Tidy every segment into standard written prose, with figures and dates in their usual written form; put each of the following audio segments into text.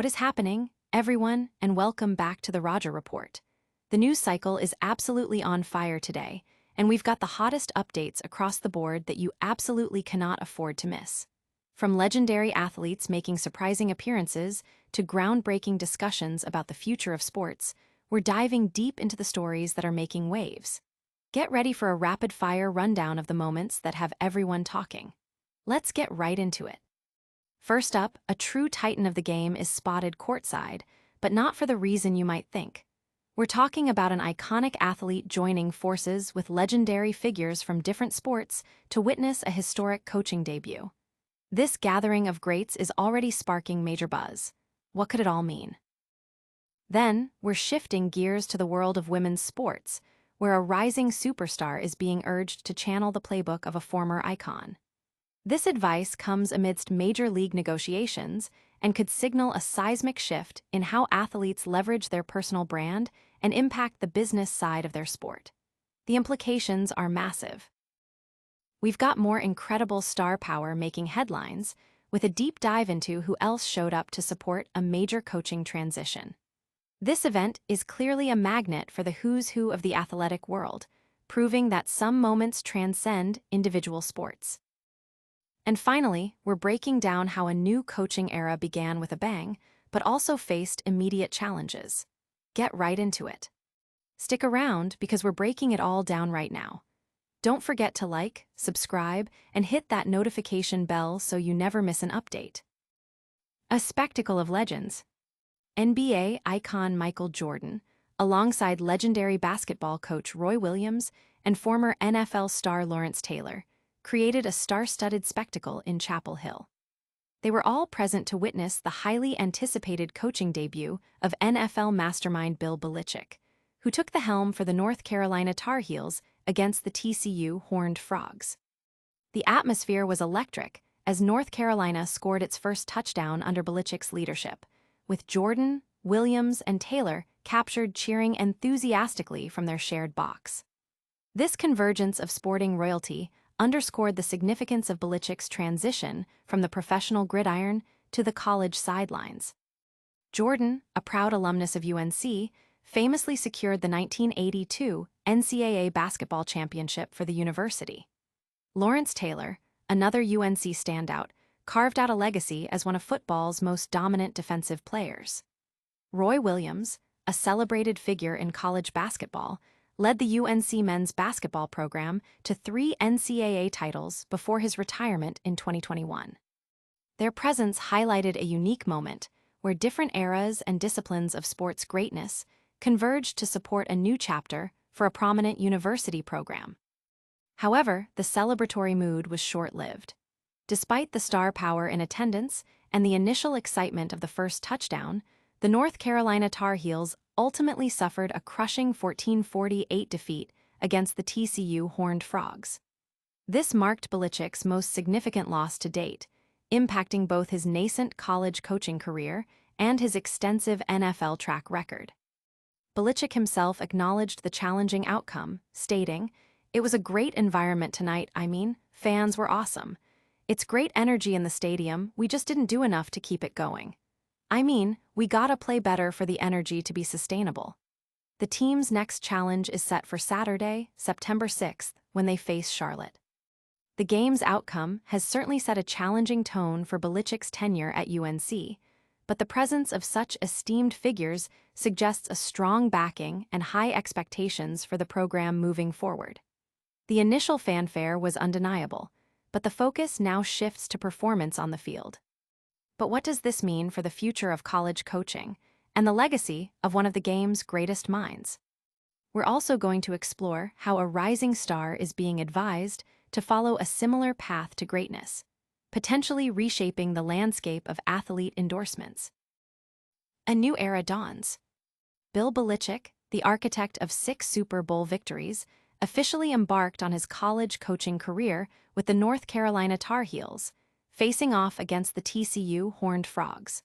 What is happening, everyone, and welcome back to the Roger Report. The news cycle is absolutely on fire today, and we've got the hottest updates across the board that you absolutely cannot afford to miss. From legendary athletes making surprising appearances to groundbreaking discussions about the future of sports, we're diving deep into the stories that are making waves. Get ready for a rapid-fire rundown of the moments that have everyone talking. Let's get right into it. First up, a true titan of the game is spotted courtside, but not for the reason you might think. We're talking about an iconic athlete joining forces with legendary figures from different sports to witness a historic coaching debut. This gathering of greats is already sparking major buzz. What could it all mean? Then, we're shifting gears to the world of women's sports, where a rising superstar is being urged to channel the playbook of a former icon. This advice comes amidst major league negotiations and could signal a seismic shift in how athletes leverage their personal brand and impact the business side of their sport. The implications are massive. We've got more incredible star power making headlines, with a deep dive into who else showed up to support a major coaching transition. This event is clearly a magnet for the who's who of the athletic world, proving that some moments transcend individual sports. And finally, we're breaking down how a new coaching era began with a bang, but also faced immediate challenges. Get right into it. Stick around because we're breaking it all down right now. Don't forget to like, subscribe, and hit that notification bell so you never miss an update. A spectacle of legends. NBA icon Michael Jordan, alongside legendary basketball coach Roy Williams and former NFL star Lawrence Taylor, created a star-studded spectacle in Chapel Hill. They were all present to witness the highly anticipated coaching debut of NFL mastermind Bill Belichick, who took the helm for the North Carolina Tar Heels against the TCU Horned Frogs. The atmosphere was electric as North Carolina scored its first touchdown under Belichick's leadership, with Jordan, Williams, and Taylor captured cheering enthusiastically from their shared box. This convergence of sporting royalty underscored the significance of Belichick's transition from the professional gridiron to the college sidelines. Jordan, a proud alumnus of UNC, famously secured the 1982 NCAA basketball championship for the university. Lawrence Taylor, another UNC standout, carved out a legacy as one of football's most dominant defensive players. Roy Williams, a celebrated figure in college basketball, led the UNC men's basketball program to 3 NCAA titles before his retirement in 2021. Their presence highlighted a unique moment where different eras and disciplines of sports greatness converged to support a new chapter for a prominent university program. However, the celebratory mood was short-lived. Despite the star power in attendance and the initial excitement of the first touchdown, the North Carolina Tar Heels ultimately suffered a crushing 14-48 defeat against the TCU Horned Frogs. This marked Belichick's most significant loss to date, impacting both his nascent college coaching career and his extensive NFL track record. Belichick himself acknowledged the challenging outcome, stating, "It was a great environment tonight, fans were awesome. It's great energy in the stadium, we just didn't do enough to keep it going. We gotta play better for the energy to be sustainable." The team's next challenge is set for Saturday, September 6th, when they face Charlotte. The game's outcome has certainly set a challenging tone for Belichick's tenure at UNC, but the presence of such esteemed figures suggests a strong backing and high expectations for the program moving forward. The initial fanfare was undeniable, but the focus now shifts to performance on the field. But what does this mean for the future of college coaching and the legacy of one of the game's greatest minds? We're also going to explore how a rising star is being advised to follow a similar path to greatness, potentially reshaping the landscape of athlete endorsements. A new era dawns. Bill Belichick, the architect of 6 Super Bowl victories, officially embarked on his college coaching career with the North Carolina Tar Heels, facing off against the TCU Horned Frogs.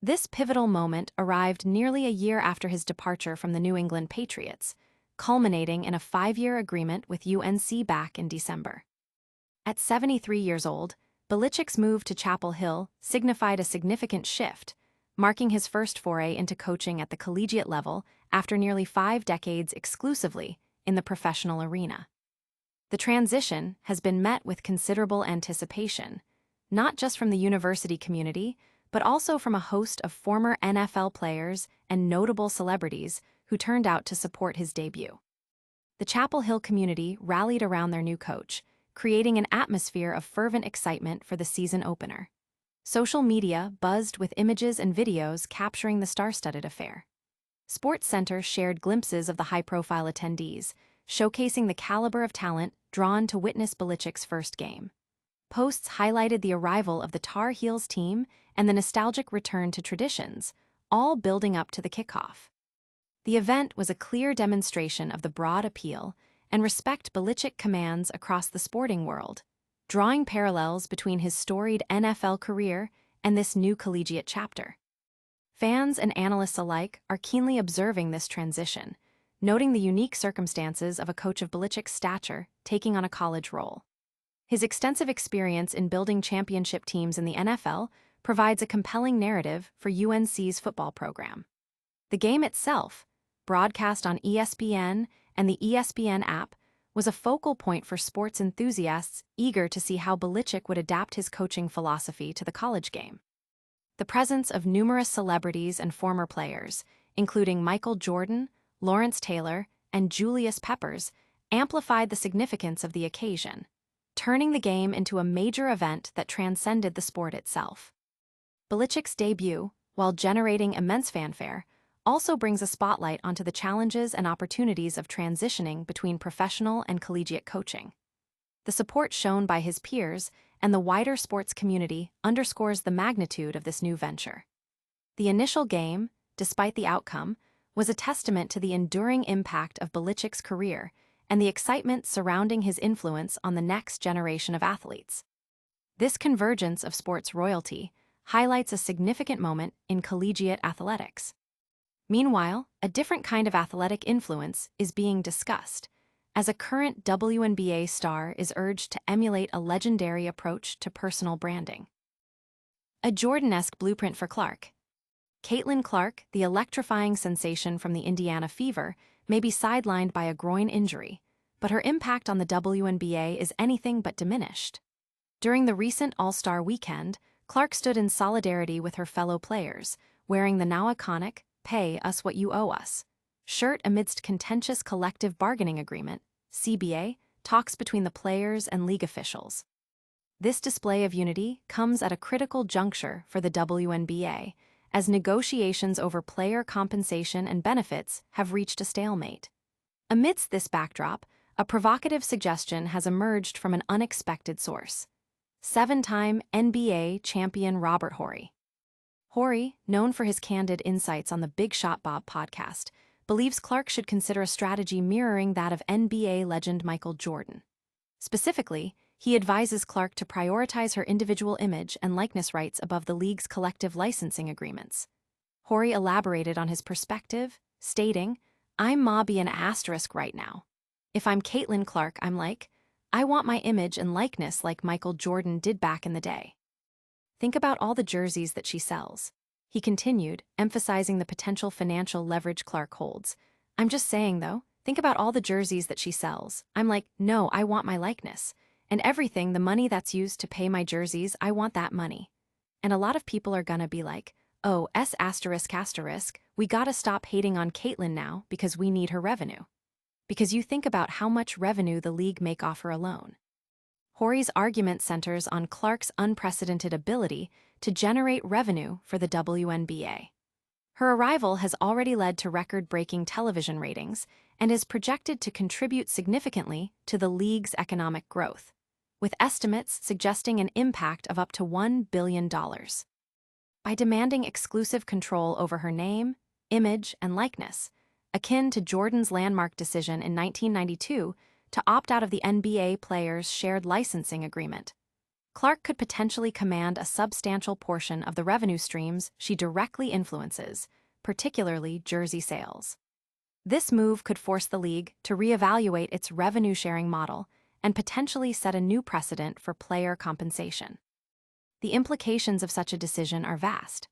This pivotal moment arrived nearly a year after his departure from the New England Patriots, culminating in a 5-year agreement with UNC back in December. At 73 years old, Belichick's move to Chapel Hill signified a significant shift, marking his first foray into coaching at the collegiate level after nearly 5 decades exclusively in the professional arena. The transition has been met with considerable anticipation, not just from the university community, but also from a host of former NFL players and notable celebrities who turned out to support his debut. The Chapel Hill community rallied around their new coach, creating an atmosphere of fervent excitement for the season opener. Social media buzzed with images and videos capturing the star-studded affair. SportsCenter shared glimpses of the high-profile attendees, showcasing the caliber of talent drawn to witness Belichick's first game. Posts highlighted the arrival of the Tar Heels team and the nostalgic return to traditions, all building up to the kickoff. The event was a clear demonstration of the broad appeal and respect Belichick commands across the sporting world, drawing parallels between his storied NFL career and this new collegiate chapter. Fans and analysts alike are keenly observing this transition, noting the unique circumstances of a coach of Belichick's stature taking on a college role. His extensive experience in building championship teams in the NFL provides a compelling narrative for UNC's football program. The game itself, broadcast on ESPN and the ESPN app, was a focal point for sports enthusiasts eager to see how Belichick would adapt his coaching philosophy to the college game. The presence of numerous celebrities and former players, including Michael Jordan, Lawrence Taylor, and Julius Peppers, amplified the significance of the occasion, turning the game into a major event that transcended the sport itself. Belichick's debut, while generating immense fanfare, also brings a spotlight onto the challenges and opportunities of transitioning between professional and collegiate coaching. The support shown by his peers and the wider sports community underscores the magnitude of this new venture. The initial game, despite the outcome, was a testament to the enduring impact of Belichick's career and the excitement surrounding his influence on the next generation of athletes. This convergence of sports royalty highlights a significant moment in collegiate athletics. Meanwhile, a different kind of athletic influence is being discussed, as a current WNBA star is urged to emulate a legendary approach to personal branding. A Jordan-esque blueprint for Clark. Caitlin Clark, the electrifying sensation from the Indiana Fever, may be sidelined by a groin injury, but her impact on the WNBA is anything but diminished. During the recent All-Star weekend, Clark stood in solidarity with her fellow players, wearing the now iconic "Pay Us What You Owe Us" shirt amidst contentious collective bargaining agreement (CBA) talks between the players and league officials. This display of unity comes at a critical juncture for the WNBA, as negotiations over player compensation and benefits have reached a stalemate. Amidst this backdrop, a provocative suggestion has emerged from an unexpected source: 7-time NBA champion Robert Horry. Horry, known for his candid insights on the Big Shot Bob podcast, believes Clark should consider a strategy mirroring that of NBA legend Michael Jordan. Specifically, he advises Clark to prioritize her individual image and likeness rights above the league's collective licensing agreements. Horry elaborated on his perspective, stating, "I'm Mobby an asterisk right now. If I'm Caitlin Clark, I'm like, I want my image and likeness like Michael Jordan did back in the day. Think about all the jerseys that she sells." He continued, emphasizing the potential financial leverage Clark holds. "I'm just saying, though, think about all the jerseys that she sells. I'm like, no, I want my likeness. And everything, the money that's used to pay my jerseys, I want that money." And a lot of people are gonna be like, "Oh, asterisk, we gotta stop hating on Caitlin now because we need her revenue." Because you think about how much revenue the league make off her alone. Horry's argument centers on Clark's unprecedented ability to generate revenue for the WNBA. Her arrival has already led to record-breaking television ratings and is projected to contribute significantly to the league's economic growth, with estimates suggesting an impact of up to $1 billion. By demanding exclusive control over her name, image, and likeness, akin to Jordan's landmark decision in 1992 to opt out of the NBA players' shared licensing agreement, Clark could potentially command a substantial portion of the revenue streams she directly influences, particularly jersey sales. This move could force the league to reevaluate its revenue-sharing model and potentially set a new precedent for player compensation. The implications of such a decision are vast.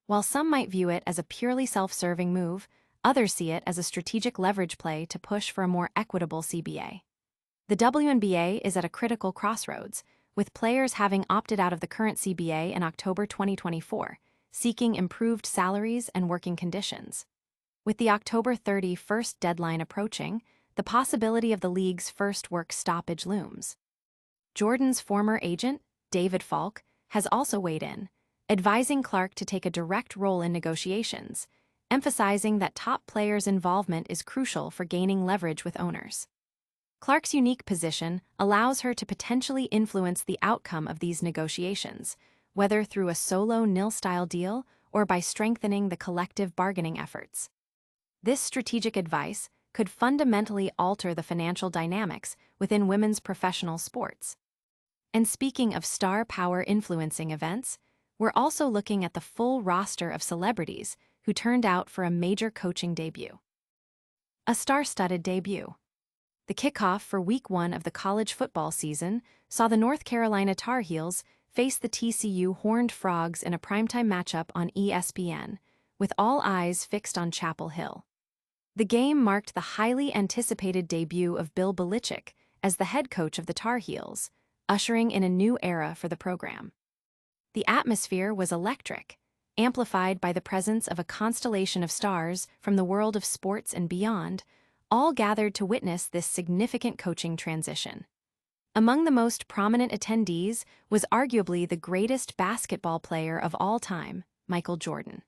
While some might view it as a purely self-serving move, others see it as a strategic leverage play to push for a more equitable CBA. The WNBA is at a critical crossroads, with players having opted out of the current CBA in October 2024, seeking improved salaries and working conditions. With the October 31st deadline approaching, the possibility of the league's first work stoppage looms. Jordan's former agent, David Falk, has also weighed in, advising Clark to take a direct role in negotiations, emphasizing that top players' involvement is crucial for gaining leverage with owners. Clark's unique position allows her to potentially influence the outcome of these negotiations, whether through a solo nil-style deal or by strengthening the collective bargaining efforts. This strategic advice could fundamentally alter the financial dynamics within women's professional sports. And speaking of star power influencing events, we're also looking at the full roster of celebrities who turned out for a major coaching debut. A star-studded debut. The kickoff for Week 1 of the college football season saw the North Carolina Tar Heels face the TCU Horned Frogs in a primetime matchup on ESPN, with all eyes fixed on Chapel Hill. The game marked the highly anticipated debut of Bill Belichick as the head coach of the Tar Heels, ushering in a new era for the program. The atmosphere was electric, amplified by the presence of a constellation of stars from the world of sports and beyond, all gathered to witness this significant coaching transition. Among the most prominent attendees was arguably the greatest basketball player of all time, Michael Jordan.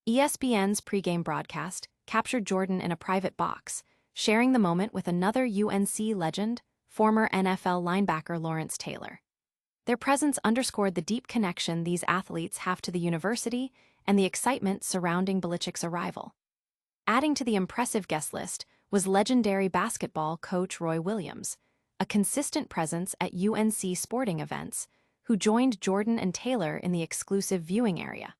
ESPN's pregame broadcast captured Jordan in a private box, sharing the moment with another UNC legend, former NFL linebacker Lawrence Taylor. Their presence underscored the deep connection these athletes have to the university and the excitement surrounding Belichick's arrival. Adding to the impressive guest list was legendary basketball coach Roy Williams, a consistent presence at UNC sporting events, who joined Jordan and Taylor in the exclusive viewing area.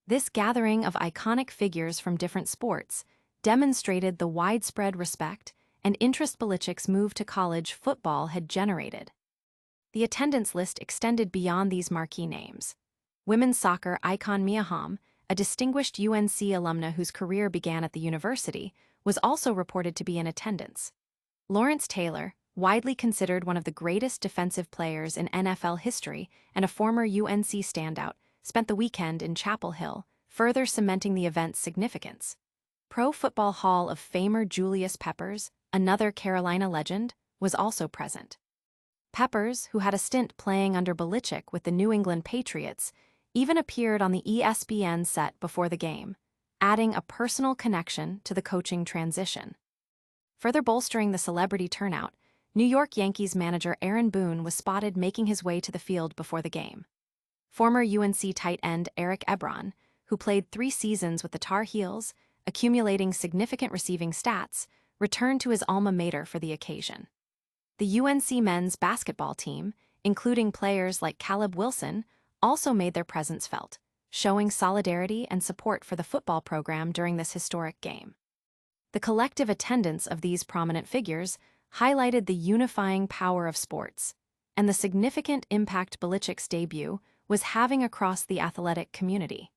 This gathering of iconic figures from different sports demonstrated the widespread respect and interest Belichick's move to college football had generated. The attendance list extended beyond these marquee names. Women's soccer icon Mia Hamm, a distinguished UNC alumna whose career began at the university, was also reported to be in attendance. Lawrence Taylor, widely considered one of the greatest defensive players in NFL history and a former UNC standout, spent the weekend in Chapel Hill, further cementing the event's significance. Pro Football Hall of Famer Julius Peppers, another Carolina legend, was also present. Peppers, who had a stint playing under Belichick with the New England Patriots, even appeared on the ESPN set before the game, adding a personal connection to the coaching transition. Further bolstering the celebrity turnout, New York Yankees manager Aaron Boone was spotted making his way to the field before the game. Former UNC tight end Eric Ebron, who played 3 seasons with the Tar Heels, accumulating significant receiving stats, returned to his alma mater for the occasion. The UNC men's basketball team, including players like Caleb Wilson, also made their presence felt, showing solidarity and support for the football program during this historic game. The collective attendance of these prominent figures highlighted the unifying power of sports and the significant impact Belichick's debut was having across the athletic community.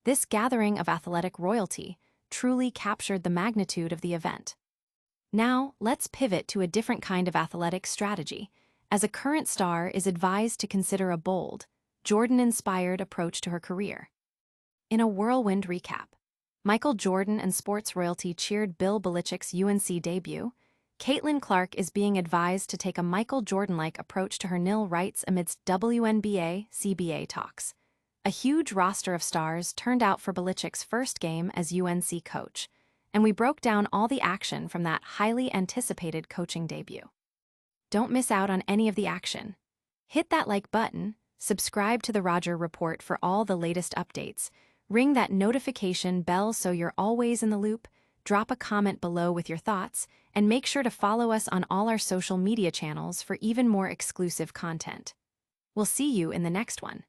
This gathering of athletic royalty truly captured the magnitude of the event. Now, let's pivot to a different kind of athletic strategy, as a current star is advised to consider a bold, Jordan-inspired approach to her career. In a whirlwind recap, Michael Jordan and sports royalty cheered Bill Belichick's UNC debut. Caitlin Clark is being advised to take a Michael Jordan-like approach to her nil rights amidst WNBA CBA talks. A huge roster of stars turned out for Belichick's first game as UNC coach, and we broke down all the action from that highly anticipated coaching debut. Don't miss out on any of the action. Hit that like button, subscribe to the Roger Report for all the latest updates, ring that notification bell so you're always in the loop, drop a comment below with your thoughts, and make sure to follow us on all our social media channels for even more exclusive content. We'll see you in the next one.